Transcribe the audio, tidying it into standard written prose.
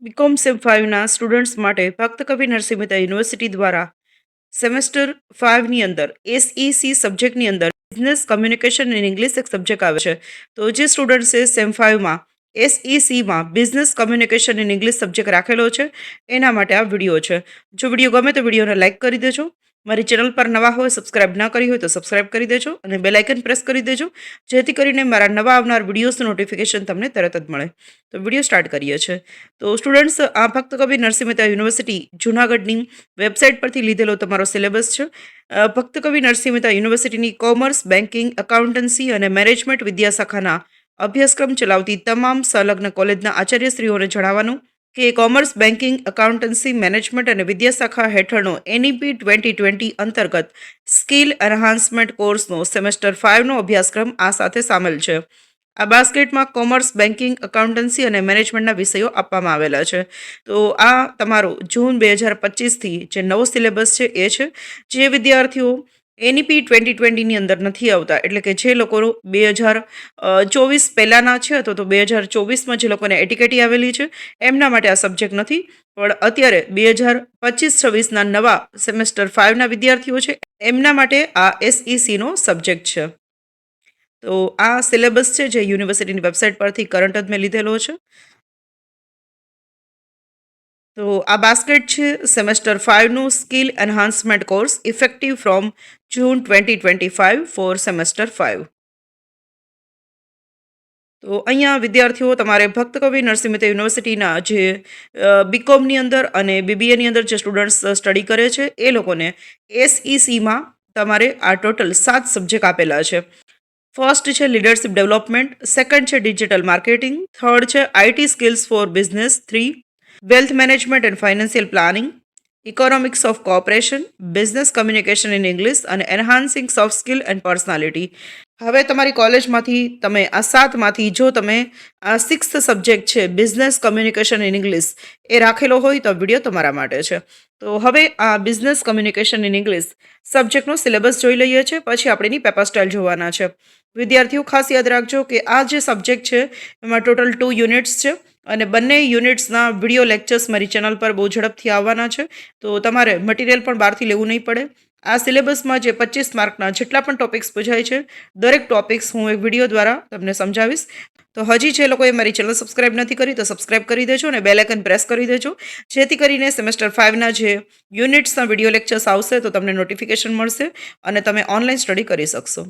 BCom sem 5ના students માટે ભક્ત કવિ નરસિંહ મહેતા યુનિવર્સિટી દ્વારા સેમેસ્ટર 5ની અંદર એસઈસી સબ્જેક્ટની અંદર બિઝનેસ કમ્યુનિકેશન ઇન ઇંગ્લિશ એક સબ્જેક્ટ આવે છે. તો જે સ્ટુડન્ટ્સે સેમ 5માં એસઈસીમાં business communication in English subject રાખેલો છે એના માટે આ વિડીયો છે. જો વિડીયો ગમે તો વિડીયોને લાઇક કરી દેજો. મારી ચેનલ પર નવા હોય, સબસ્ક્રાઇબ ના કરી હોય તો સબસ્ક્રાઇબ કરી દેજો અને બેલ આઇકન પ્રેસ કરી દેજો, જેથી કરીને મારા નવા આવનાર વિડીયોઝનું નોટિફિકેશન તમને તરત જ મળે. તો વિડીયો સ્ટાર્ટ કરીએ છીએ. તો સ્ટુડન્ટ્સ, આ ભક્ત કવિ નરસિંહ મહેતા યુનિવર્સિટી જૂનાગઢની વેબસાઇટ પરથી લીધેલો તમારો સિલેબસ છે. ભક્ત કવિ નરસિંહ મહેતા યુનિવર્સિટીની કોમર્સ, બેન્કિંગ, એકાઉન્ટન્સી અને મેનેજમેન્ટ વિદ્યાશાખાના અભ્યાસક્રમ ચલાવતી તમામ સંલગ્ન કોલેજના આચાર્યશ્રીઓને જણાવવાનું કે કોમર્સ, બેન્કિંગ, એકાઉન્ટન્સી, મેનેજમેન્ટ અને વિદ્યાશાખા હેઠળનો એનઈપી 2020 અંતર્ગત સ્કિલ એન્હાન્સમેન્ટ કોર્સનો સેમેસ્ટર 5નો અભ્યાસક્રમ આ સાથે સામેલ છે. આ બાસ્કેટમાં કોમર્સ, બેન્કિંગ, એકાઉન્ટન્સી અને મેનેજમેન્ટના વિષયો આપવામાં આવેલા છે. તો આ તમારો જૂન 2025થી જે નવો સિલેબસ છે એ છે. જે વિદ્યાર્થીઓ એનઈપી 2020ની અંદર નથી આવતા, એટલે કે જે લોકો 2024 પહેલાંના છે અથવા તો 2024માં જે લોકોને એટીકેટી આવેલી છે એમના માટે આ સબ્જેક્ટ નથી. પણ અત્યારે 2025-26ના નવા સેમેસ્ટર 5ના વિદ્યાર્થીઓ છે એમના માટે આ એસઈસીનો સબ્જેક્ટ છે. તો આ સિલેબસ છે જે યુનિવર્સિટીની વેબસાઇટ પરથી કરંટ જ મેં લીધેલો છે. તો આ બાસ્કેટ છે સેમેસ્ટર 5નું skill enhancement course effective from June 2025 for semester 5. તો અહીંયા વિદ્યાર્થીઓ તમારે ભક્ત કવિ નરસિંહ મહેતા યુનિવર્સિટીના જે બીકોમની અંદર અને બીબીએની અંદર જે સ્ટુડન્ટ્સ સ્ટડી કરે છે એ લોકોને એસઈસીમાં તમારે આ ટોટલ 7 સબ્જેક્ટ આપેલા છે. ફર્સ્ટ છે લીડરશિપ ડેવલપમેન્ટ, સેકન્ડ છે ડિજિટલ માર્કેટિંગ, થર્ડ છે IT skills four business 3, wealth management and financial planning, economics of cooperation, business communication in English અને enhancing soft skill and personality. હવે તમારી કોલેજમાંથી તમે આ 7માંથી જો તમે આ 6th સબ્જેક્ટ છે બિઝનેસ કમ્યુનિકેશન ઇન ઇંગ્લિશ એ રાખેલો હોય તો વિડીયો તમારા માટે છે. તો હવે આ બિઝનેસ કમ્યુનિકેશન ઇન ઇંગ્લિશ સબ્જેક્ટનો સિલેબસ જોઈ લઈએ છીએ, પછી આપણે એની પેપર સ્ટાઇલ જોવાના છે. વિદ્યાર્થીઓ ખાસ યાદ રાખજો કે આ જે સબ્જેક્ટ છે એમાં ટોટલ 2 યુનિટ્સ છે અને બંને યુનિટ્સના વિડીયો લેક્ચર્સ મારી ચેનલ પર બહુ ઝડપથી આવવાના છે. તો તમારે મટીરિયલ પણ બહારથી લેવું નહીં પડે. આ સિલેબસમાં જે 25 માર્કના જેટલા પણ ટોપિક્સ પૂછાય છે દરેક ટોપિક્સ હું એક વિડીયો દ્વારા તમને સમજાવીશ. તો હજી જે લોકોએ મારી ચેનલ સબસ્ક્રાઇબ નથી કરી તો સબસ્ક્રાઇબ કરી દેજો અને બેલ આઇકન પ્રેસ કરી દેજો, જેથી કરીને સેમેસ્ટર 5ના જે યુનિટ્સના વિડીયો લેક્ચર્સ આવશે તો તમને નોટિફિકેશન મળશે અને તમે ઓનલાઈન સ્ટડી કરી શકશો.